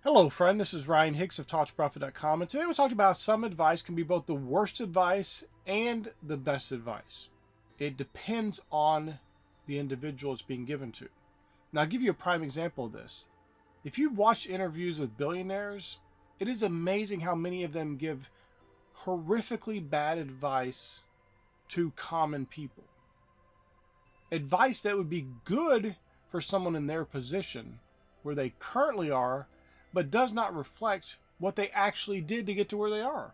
Hello, friend. This is Ryan Hicks of TalksProfit.com, and today we're talking about some advice can be both the worst advice and the best advice. It depends on the individual it's being given to. Now, I'll give you a prime example of this. If you watch interviews with billionaires, it is amazing how many of them give horrifically bad advice to common people. Advice that would be good for someone in their position, where they currently are, but does not reflect what they actually did to get to where they are.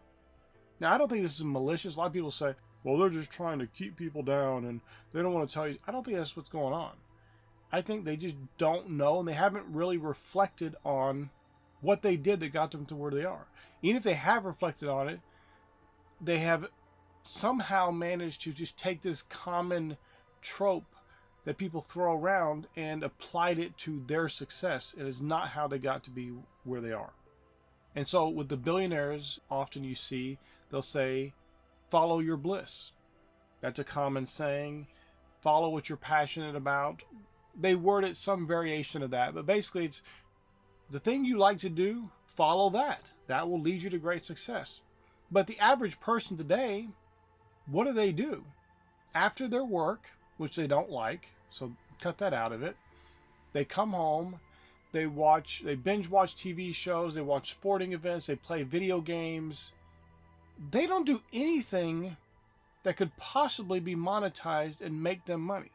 Now, I don't think this is malicious. A lot of people say, well, they're just trying to keep people down and they don't want to tell you. I don't think that's what's going on. I think they just don't know, and they haven't really reflected on what they did that got them to where they are. Even if they have reflected on it, they have somehow managed to just take this common trope that people throw around and applied it to their success. It is not how they got to be where they are. And so with the billionaires, often you see they'll say, follow your bliss. That's a common saying. Follow what you're passionate about. They word it some variation of that, but basically it's the thing you like to do, follow that. That will lead you to great success. But the average person today, what do? After their work, which they don't like, so cut that out of it. They come home, they binge watch TV shows, they watch sporting events, they play video games. They don't do anything that could possibly be monetized and make them money.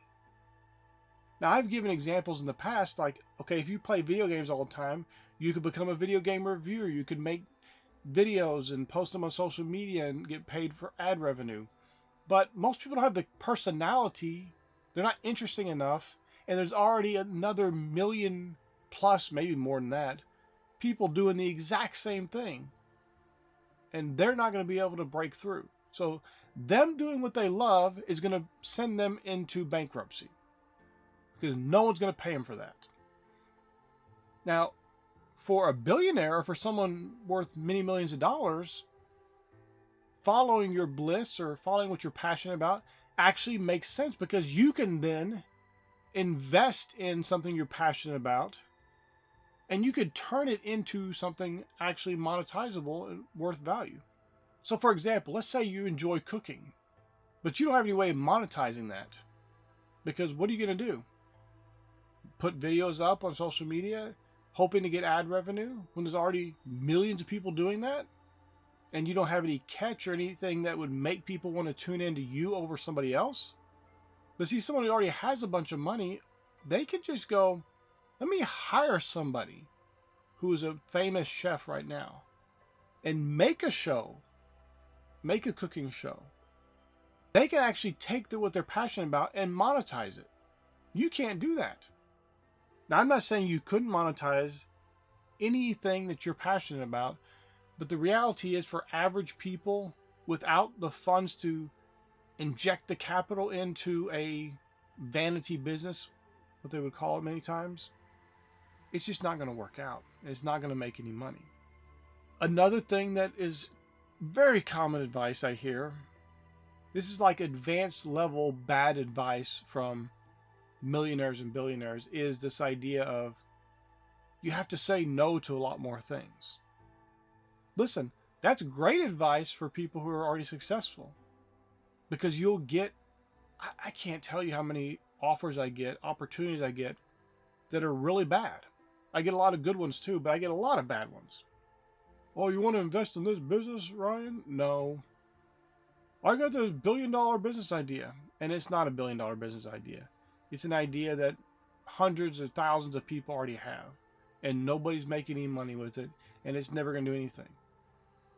Now, I've given examples in the past, like, okay, if you play video games all the time, you could become a video game reviewer. You could make videos and post them on social media and get paid for ad revenue. But most people don't have the personality. They're not interesting enough. And there's already another million plus, maybe more than that, people doing the exact same thing. And they're not going to be able to break through. So them doing what they love is going to send them into bankruptcy, because no one's going to pay them for that. Now, for a billionaire or for someone worth many millions of dollars, following your bliss or following what you're passionate about actually makes sense, because you can then invest in something you're passionate about and you could turn it into something actually monetizable and worth value. So for example, let's say you enjoy cooking, but you don't have any way of monetizing that, because what are you going to do? Put videos up on social media hoping to get ad revenue when there's already millions of people doing that? And you don't have any catch or anything that would make people want to tune into you over somebody else? But see, someone who already has a bunch of money, they could just go, let me hire somebody who is a famous chef right now and make a show, make a cooking show. They can actually take what they're passionate about and monetize it. You can't do that. Now, I'm not saying you couldn't monetize anything that you're passionate about, but the reality is, for average people without the funds to inject the capital into a vanity business, what they would call it many times, it's just not going to work out. It's not going to make any money. Another thing that is very common advice I hear, this is like advanced level bad advice from millionaires and billionaires, is this idea of you have to say no to a lot more things. Listen, that's great advice for people who are already successful, because you'll get, I can't tell you how many offers I get, opportunities I get that are really bad. I get a lot of good ones too, but I get a lot of bad ones. Oh, you want to invest in this business, Ryan? No. I got this $1 billion business idea. And it's not a $1 billion business idea. It's an idea that hundreds of thousands of people already have, and nobody's making any money with it, and it's never going to do anything.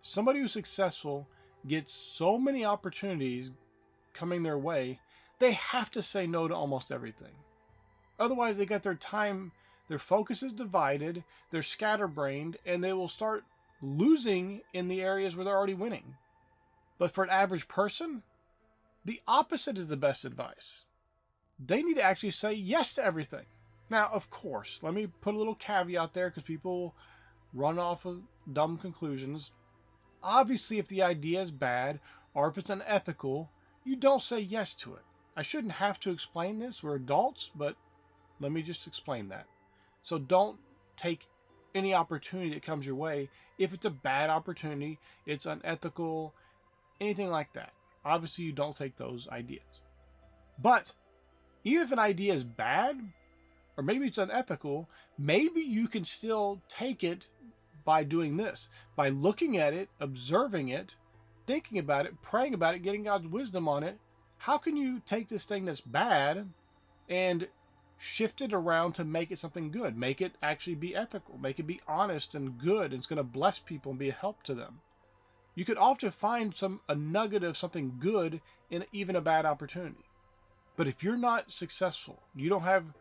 Somebody who's successful gets so many opportunities coming their way, they have to say no to almost everything. Otherwise, they got their time, their focus is divided, they're scatterbrained, and they will start losing in the areas where they're already winning. But for an average person, the opposite is the best advice. They need to actually say yes to everything. Now, of course, let me put a little caveat there, because people run off of dumb conclusions. Obviously, if the idea is bad or if it's unethical, you don't say yes to it. I shouldn't have to explain this. We're adults, but let me just explain that. So don't take any opportunity that comes your way. If it's a bad opportunity, it's unethical, anything like that, obviously you don't take those ideas. But even if an idea is bad, or maybe it's unethical, maybe you can still take it by doing this, by looking at it, observing it, thinking about it, praying about it, getting God's wisdom on it. How can you take this thing that's bad and shift it around to make it something good, make it actually be ethical, make it be honest and good, and it's going to bless people and be a help to them? You could often find a nugget of something good in even a bad opportunity. But if you're not successful, you don't have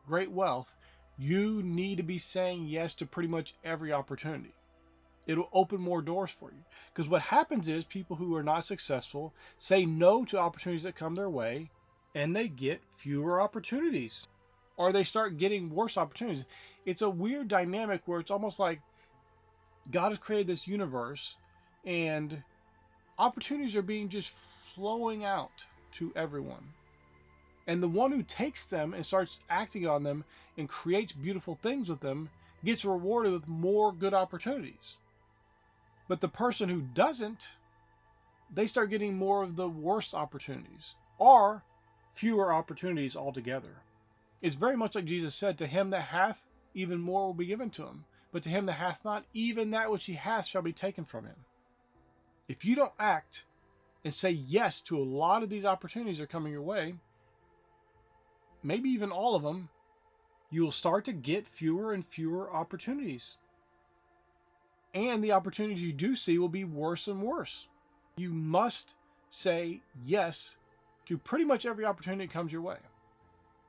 great wealth, you need to be saying yes to pretty much every opportunity. It'll open more doors for you. Because what happens is people who are not successful say no to opportunities that come their way, and they get fewer opportunities. Or they start getting worse opportunities. It's a weird dynamic where it's almost like God has created this universe and opportunities are being just flowing out to everyone. And the one who takes them and starts acting on them and creates beautiful things with them gets rewarded with more good opportunities. But the person who doesn't, they start getting more of the worst opportunities or fewer opportunities altogether. It's very much like Jesus said, to him that hath, even more will be given to him. But to him that hath not, even that which he hath shall be taken from him. If you don't act and say yes to a lot of these opportunities that are coming your way, maybe even all of them, you will start to get fewer and fewer opportunities. And the opportunities you do see will be worse and worse. You must say yes to pretty much every opportunity that comes your way.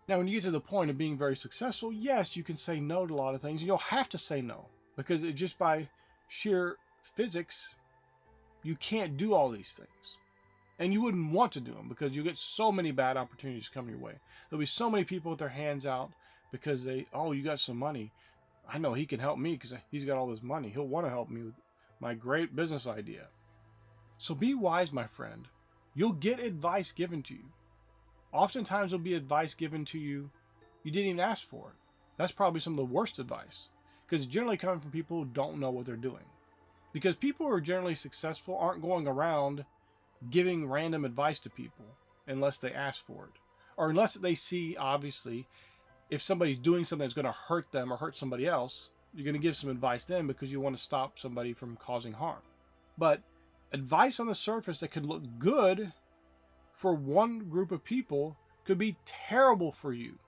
Now, when you get to the point of being very successful, yes, you can say no to a lot of things. You'll have to say no because just by sheer physics, you can't do all these things. And you wouldn't want to do them because you get so many bad opportunities coming your way. There'll be so many people with their hands out because you got some money. I know he can help me because he's got all this money. He'll want to help me with my great business idea. So be wise, my friend. You'll get advice given to you. Oftentimes there'll be advice given to you you didn't even ask for it. That's probably some of the worst advice because it's generally coming from people who don't know what they're doing. Because people who are generally successful aren't going around giving random advice to people unless they ask for it. Or unless they see, obviously, if somebody's doing something that's going to hurt them or hurt somebody else, you're going to give some advice then because you want to stop somebody from causing harm. But advice on the surface that could look good for one group of people could be terrible for you.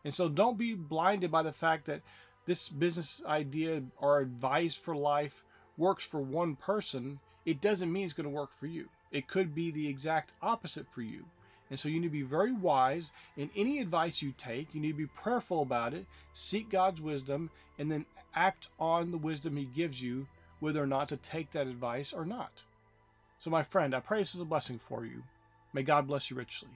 And so don't be blinded by the fact that this business idea or advice for life works for one person. It doesn't mean it's going to work for you. It could be the exact opposite for you. And so you need to be very wise in any advice you take. You need to be prayerful about it, seek God's wisdom, and then act on the wisdom he gives you, whether or not to take that advice or not. So my friend, I pray this is a blessing for you. May God bless you richly.